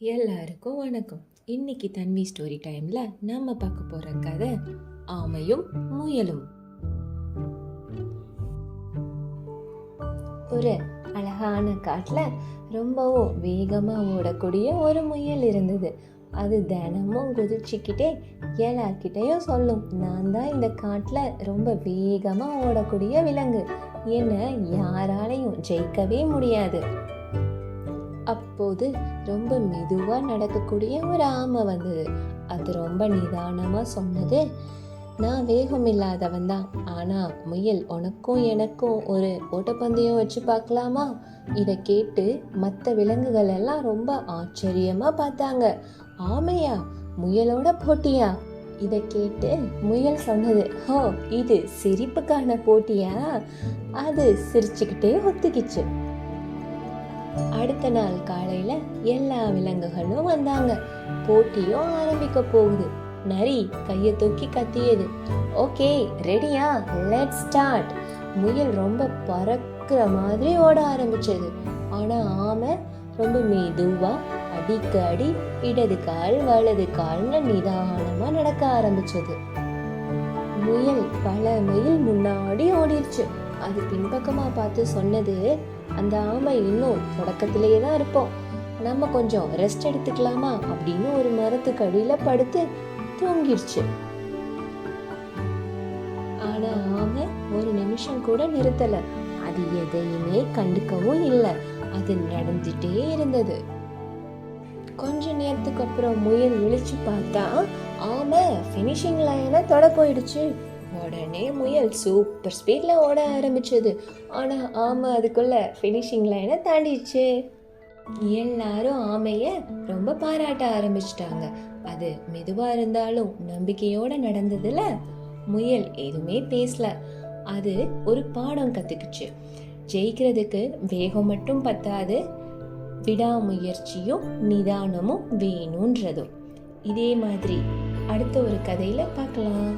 எல்லாருக்கும் வணக்கம். இன்னைக்கு தன்வி ஸ்டோரி டைம்ல நம்ம பார்க்க போற கதை ஆமையும் முயலும். ஒரு அழகான காட்டுல ரொம்பவும் வேகமா ஓடக்கூடிய ஒரு முயல் இருந்தது. அது தினமும் குதிச்சுக்கிட்டே எல்லார்கிட்டையும் சொல்லும், நான் தான் இந்த காட்டுல ரொம்ப வேகமா ஓடக்கூடிய விலங்கு, என்ன யாராலையும் ஜெயிக்கவே முடியாது. அப்போது ரொம்ப மெதுவா நடக்கக்கூடிய ஒரு ஆமை வந்தது. அது ரொம்ப நிதானமா சொன்னது, நான் வேகம் இல்லாதவன் தான், ஆனா முயல் உனக்கும் எனக்கும் ஒரு ஓட்டப்பந்தயம் வச்சு பார்க்கலாமா? இதை கேட்டு மற்ற விலங்குகள் எல்லாம் ரொம்ப ஆச்சரியமா பார்த்தாங்க. ஆமையா, முயலோட போட்டியா? இதை கேட்டு முயல் சொன்னது, ஹோ, இது சிரிப்புக்கான போட்டியா? அது சிரிச்சுக்கிட்டே ஒத்துக்கிச்சு. அடுத்த நாள் காலையில எல்லா விலங்குகளும் வந்தாங்க. போட்டியும் ஆரம்பிக்க போகுது. நரி கையை தூக்கி கத்தியது, ஓகே ரெடியா, லெட்ஸ் ஸ்டார்ட். முயல் ரொம்ப பறக்கிற மாதிரி ஓட ஆரம்பிச்சது. ஆனா ஆமை ரொம்ப மெதுவா அடிக்கு அடி இடது கால் வலது கால்னு நிதானமா நடக்க ஆரம்பிச்சது. முயல் பல மைல் முன்னாடி ஓடிடுச்சு. அது பின்பக்கமா பார்த்து சொன்னது, அந்த ஆமை இன்னும் தொடக்கத்திலேயே தான் இருப்போம், நம்ம கொஞ்சம் ரெஸ்ட் எடுத்துக்கலாமா அப்படின்னு ஒரு மரத்துக்கு அடியில படுத்து தூங்கிடுச்சு. ஆனா ஆமை ஒரு நிமிஷம் கூட நிறுத்தல. அது எதையுமே கண்டுக்கவும் இல்லை. அது நடந்துட்டே இருந்தது. கொஞ்ச நேரத்துக்கு அப்புறம் முயல் விழிச்சு பார்த்தா ஆமை ஃபினிஷிங் லைனை தொட போயிடுச்சு. உடனே முயல் சூப்பர் ஸ்பீட்ல ஓட ஆரம்பிச்சது. ஆனா ஆமை அதுக்குள்ள ஃபினிஷிங் லைனை தாண்டிடுச்சு. எல்லாரும் ஆமைய ரொம்ப பாராட்ட ஆரம்பிச்சிட்டாங்க. அது மெதுவா இருந்தாலும் நம்பிக்கையோட நடந்ததுல முயல் எதுவுமே பேசல. அது ஒரு பாடம் கத்துக்குச்சு. ஜெயிக்கிறதுக்கு வேகம் மட்டும் பத்தாது, விடாமுயற்சியும் நிதானமும் வேணும்ன்றதும். இதே மாதிரி அடுத்த ஒரு கதையில பார்க்கலாம்.